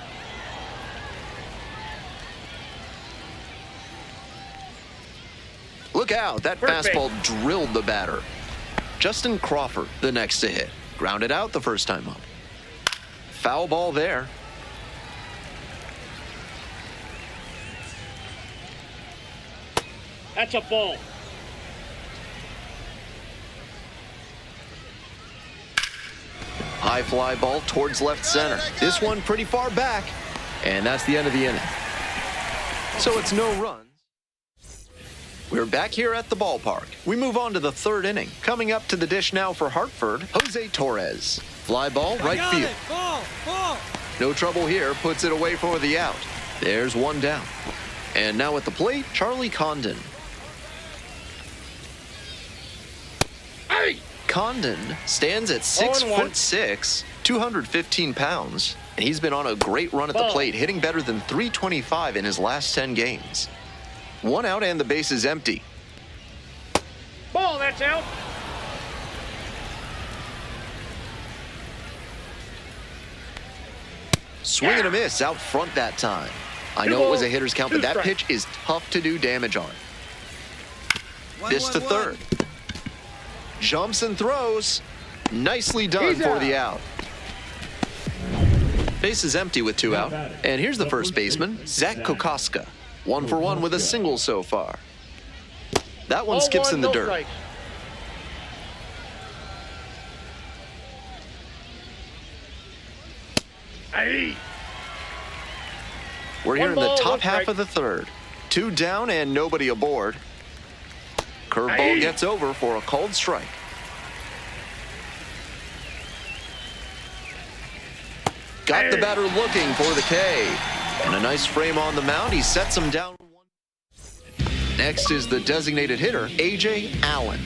Look out, that Perfect. fastball drilled the batter. Justin Crawford, the next to hit. Grounded out the first time up. Foul ball there. That's a ball. High fly ball towards left center. This one pretty far back. And that's the end of the inning. So it's no runs. We're back here at the ballpark. We move on to the third inning. Coming up to the dish now for Hartford, Jose Torres. Fly ball, right field. Ball. No trouble here, puts it away for the out. There's one down. And now at the plate, Charlie Condon. Hey! Condon stands at 6'6", 215 pounds, and he's been on a great run at the plate, hitting better than .325 in his last 10 games. One out and the base is empty. Ball, that's out. Swing and a miss out front that time. I know it was a hitter's count, but that pitch is tough to do damage on. This to third. Jumps and throws. Nicely done for the out. Base is empty with 2 out. And here's the first baseman, Zach Kokoska. 1 for 1 with a single so far. That one skips in the dirt. Hey! We're here in the One ball, top one half strike. of the third. 2 down and nobody aboard. Curveball gets over for a called strike. Got the batter looking for the K. And a nice frame on the mound. He sets him down. Next is the designated hitter, A.J. Allen.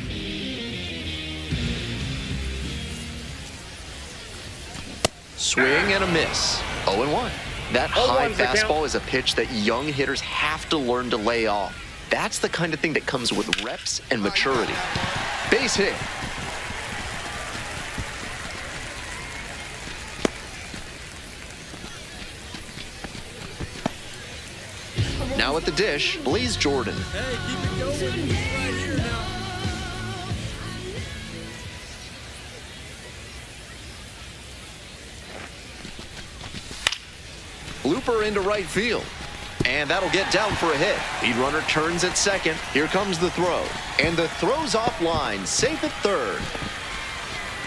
Swing and a miss. 0-1. That high 0-1's the count. fastball is a pitch that young hitters have to learn to lay off. That's the kind of thing that comes with reps and maturity. Base hit. Now at the dish, Blaze Jordan. Hey, keep it going. He's right here now. Looper into right field. And that'll get down for a hit. Lead runner turns at second. Here comes the throw. And the throw's offline. Safe at third.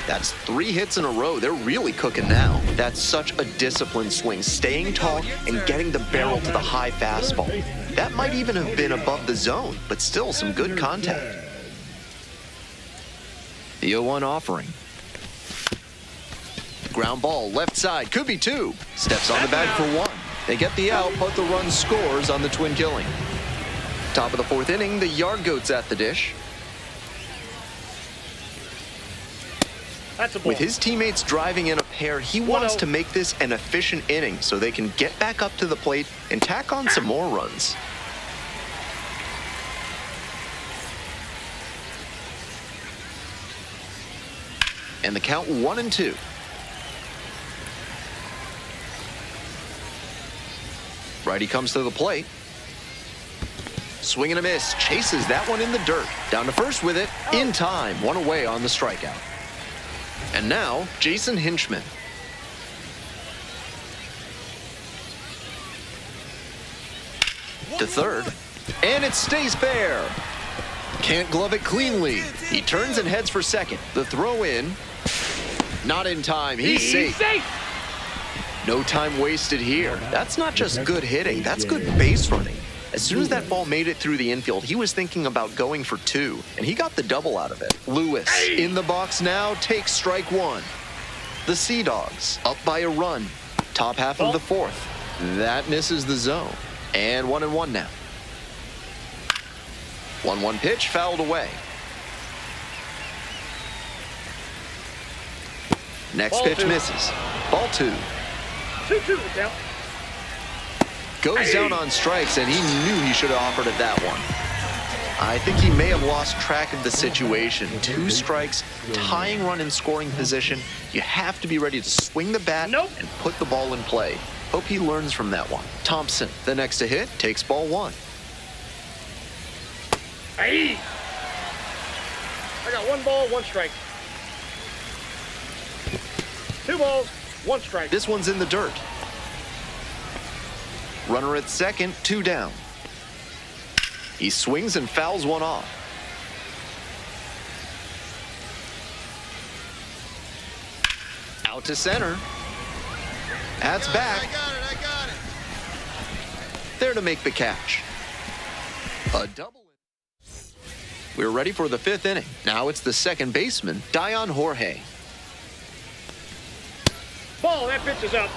That's 3 hits in a row. They're really cooking now. That's such a disciplined swing. Staying tall and getting the barrel to the high fastball. That might even have been above the zone, but still some good contact. The 0-1 offering. Ground ball, left side, could be 2. Steps on the bag for 1. They get the out, but the run scores on the twin killing. Top of the 4th inning, the Yard Goats at the dish. That's a ball. With his teammates driving in a pair, he wants to make this an efficient inning so they can get back up to the plate and tack on some more runs. And the count 1-2. Righty comes to the plate. Swing and a miss. Chases that one in the dirt. Down to first with it. In time. One away on the strikeout. And now, Jason Hinchman. To third. And it stays fair. Can't glove it cleanly. He turns and heads for second. The throw in. Not in time. He's safe. No time wasted here. That's not just good hitting. That's good base running. As soon as that ball made it through the infield, he was thinking about going for two, and he got the double out of it. Lewis in the box now takes strike one. The Sea Dogs up by a run. Top half of the fourth. That misses the zone. And 1-1 now. 1-1 pitch fouled away. Next Ball pitch two. misses. Ball two. 2-2 down. Goes down on strikes, and he knew he should have offered it that one. I think he may have lost track of the situation. 2 strikes, tying run in scoring position. You have to be ready to swing the bat and put the ball in play. Hope he learns from that one. Thompson, the next to hit, takes ball 1. Aye. I got 1 ball, 1 strike. 2 balls, 1 strike. This one's in the dirt. Runner at second, 2 down. He swings and fouls one off. Out to center. That's back. I got it. There to make the catch. A double. We're ready for the 5th inning. Now it's the second baseman, Dion Jorge. Ball, that pitch is up.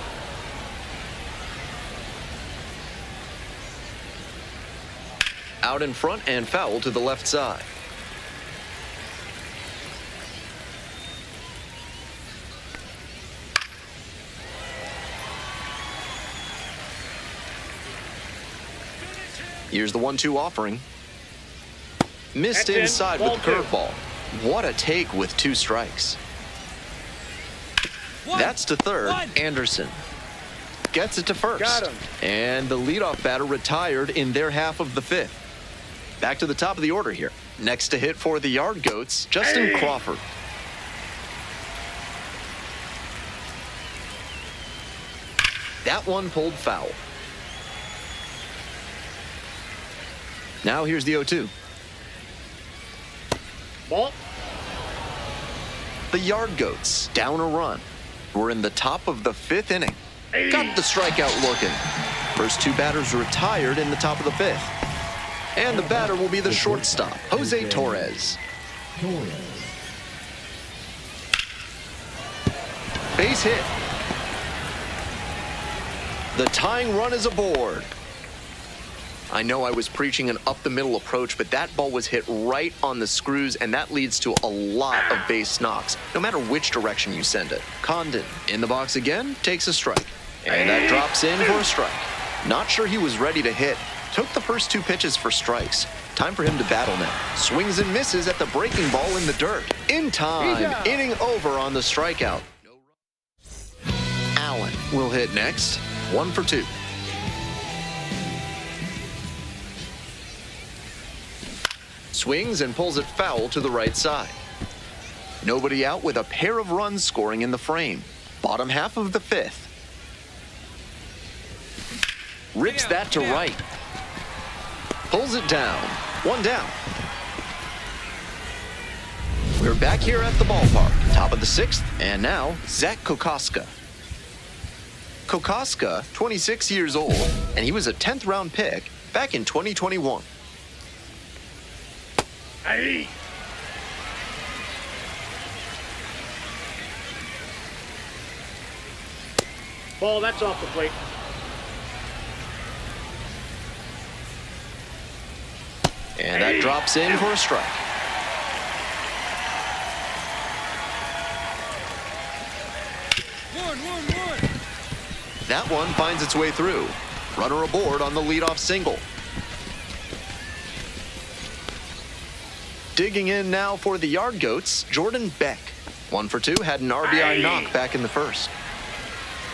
Out in front and foul to the left side. Here's the 1-2 offering. Missed That's in. inside Ball with the 2. curveball. What a take with 2 strikes. That's to third. Anderson gets it to first. Got him. And the leadoff batter retired in their half of the 5th. Back to the top of the order here. Next to hit for the Yard Goats, Justin Crawford. That one pulled foul. Now here's the 0-2. Ball. The Yard Goats down a run. We're in the top of the 5th inning. Got the strikeout looking. First 2 batters retired in the top of the 5th. And the batter will be the shortstop, Jose Torres. Base hit. The tying run is aboard. I know I was preaching an up-the-middle approach, but that ball was hit right on the screws, and that leads to a lot of base knocks, no matter which direction you send it. Condon, in the box again, takes a strike. And that drops in for a strike. Not sure he was ready to hit. Took the first 2 pitches for strikes. Time for him to battle now. Swings and misses at the breaking ball in the dirt. In time, inning over on the strikeout. Allen will hit next. 1 for 2. Swings and pulls it foul to the right side. Nobody out with a pair of runs scoring in the frame. Bottom half of the 5th. Rips that to right. Pulls it down. 1 down. We're back here at the ballpark. Top of the 6th. And now, Zach Kokoska. Kokoska, 26 years old, and he was a 10th round pick back in 2021. Aye. Ball, that's off the plate. And that drops in for a strike. One. That one finds its way through. Runner aboard on the leadoff single. Digging in now for the Yard Goats, Jordan Beck. 1 for 2, had an RBI knock back in the first.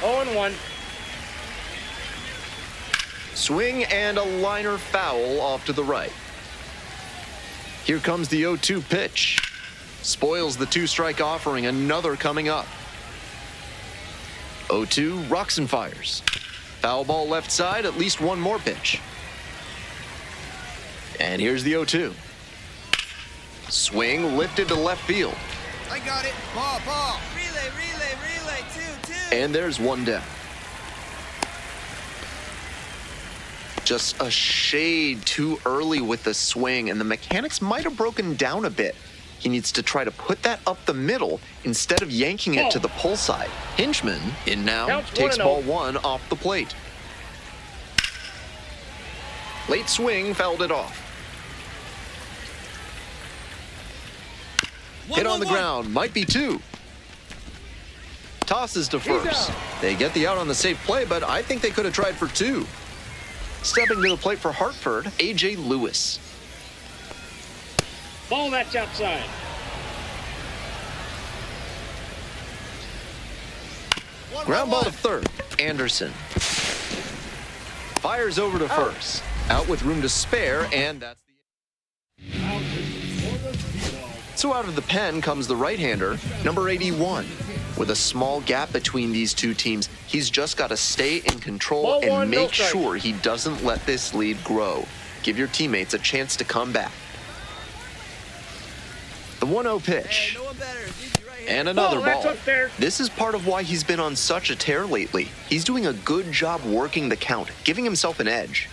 0-1. Swing and a liner foul off to the right. Here comes the 0-2 pitch. Spoils the 2-strike offering, another coming up. 0-2 rocks and fires. Foul ball left side, at least one more pitch. And here's the 0-2. Swing lifted to left field. I got it. Ball. Relay, 2-2. And there's one down. Just a shade too early with the swing, and the mechanics might have broken down a bit. He needs to try to put that up the middle instead of yanking it to the pull side. Hinchman, in now, Counts takes 1-0. ball 1 off the plate. Late swing fouled it off. Hit on the ground, might be 2. Tosses to first. out. They get the out on the safe play, but I think they could have tried for 2. Stepping to the plate for Hartford, A.J. Lewis. Ball that's outside. Ground ball to third, Anderson. Fires over to first. Out with room to spare, and that's the Out for the Seahawks. So out of the pen comes the right-hander, number 81. With a small gap between these two teams, he's just got to stay in control Ball and one, no make strike. sure he doesn't let this lead grow. Give your teammates a chance to come back. The 1-0 pitch. No one better. And another Ball, that's ball. up there. This is part of why he's been on such a tear lately. He's doing a good job working the count, giving himself an edge.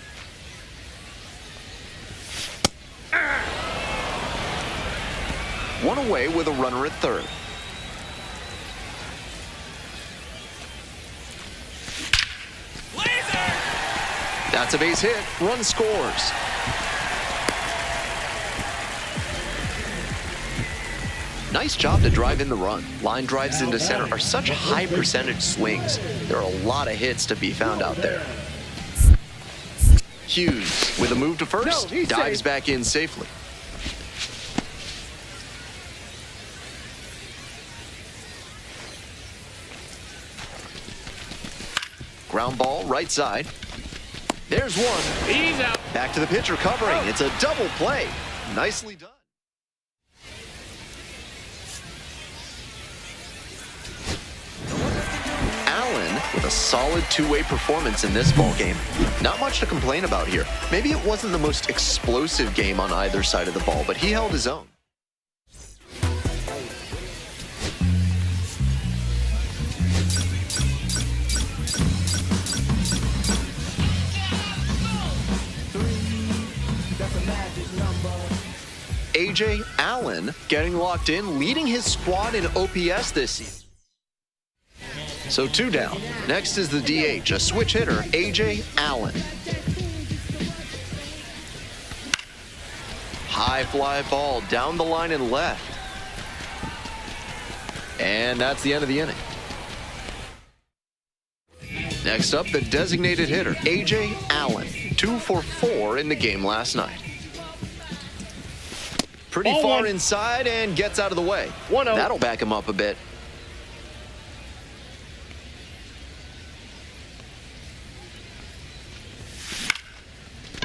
One away with a runner at third. That's a base hit. Run scores. Nice job to drive in the run. Line drives into center are such high percentage swings. There are a lot of hits to be found out there. Hughes with a move to first, No, he's dives safe. back in safely. Ground ball, right side. There's one. He's out. Back to the pitcher covering. It's a double play. Nicely done. Allen with a solid two-way performance in this ball game. Not much to complain about here. Maybe it wasn't the most explosive game on either side of the ball, but he held his own. A.J. Allen getting locked in, leading his squad in OPS this season. So 2 down. Next is the DH, a switch hitter, A.J. Allen. High fly ball down the line and left. And that's the end of the inning. Next up, the designated hitter, A.J. Allen. 2 for 4 in the game last night. Pretty Ball far one. inside and gets out of the way. 1-0. That'll back him up a bit.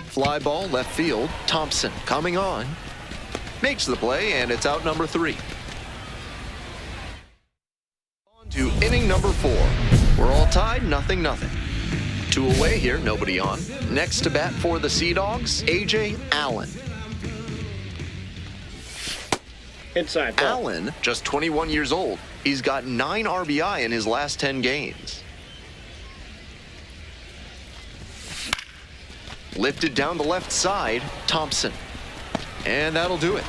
Fly ball left field. Thompson coming on. Makes the play, and it's out number 3. On to inning number 4. We're all tied, 0-0. 2 away here, nobody on. Next to bat for the Sea Dogs, A.J. Allen. Inside ball. Allen, just 21 years old. He's got 9 RBI in his last 10 games. Lifted down the left side, Thompson. And that'll do it.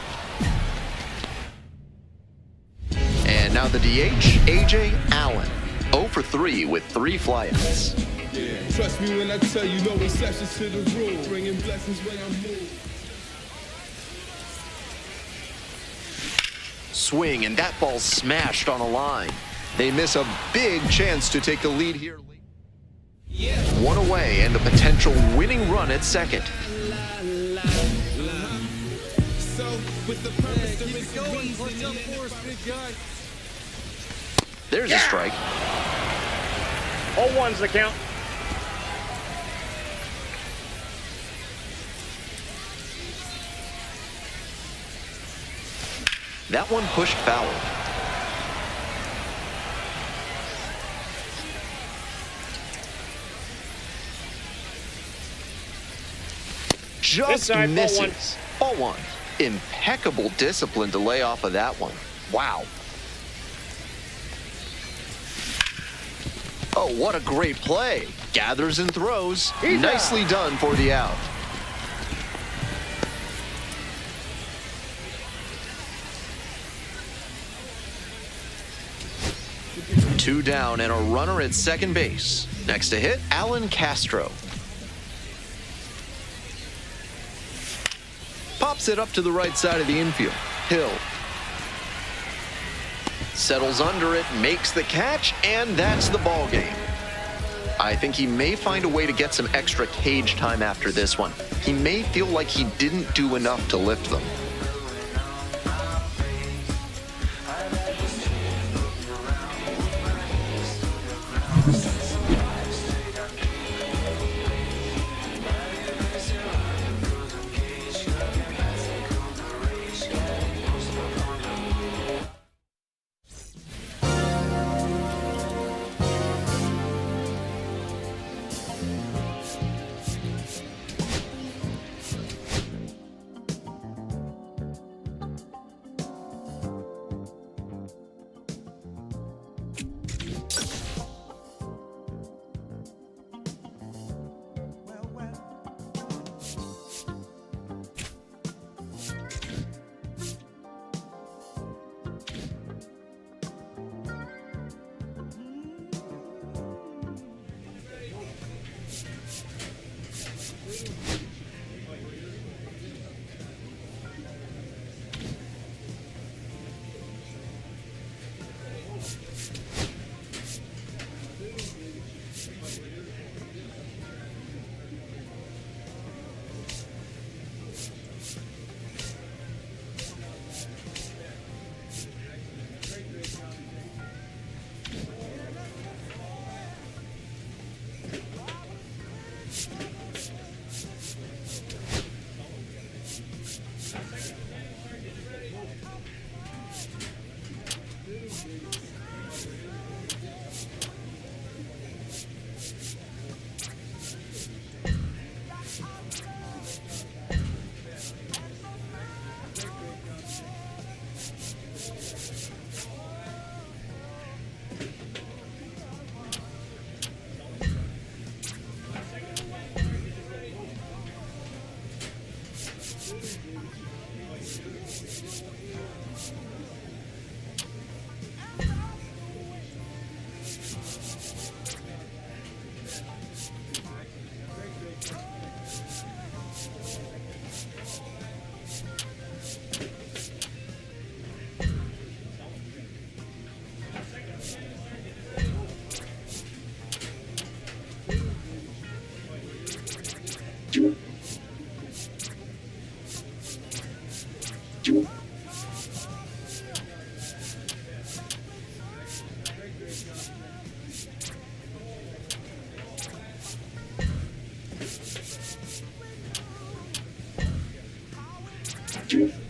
And now the DH, A.J. Allen. 0 for 3 with 3 flyouts. Trust me when I tell you, no exceptions to the rule. Bringing blessings when I move. Swing, and that ball's smashed on a line. They miss a big chance to take the lead here. 1 away and a potential winning run at second. So, with the purpose to Keep it going. Clutch up for us, big guy. There's a strike. 0-1's the count. That one pushed foul. Just side, ball misses. Ball one. Impeccable discipline to lay off of that one. Wow. Oh, what a great play. Gathers and throws. He's Nicely done for the out. Two down and a runner at second base. Next to hit, Alan Castro. Pops it up to the right side of the infield. Hill. Settles under it, makes the catch, and that's the ball game. I think he may find a way to get some extra cage time after this one. He may feel like he didn't do enough to lift them. Thank you.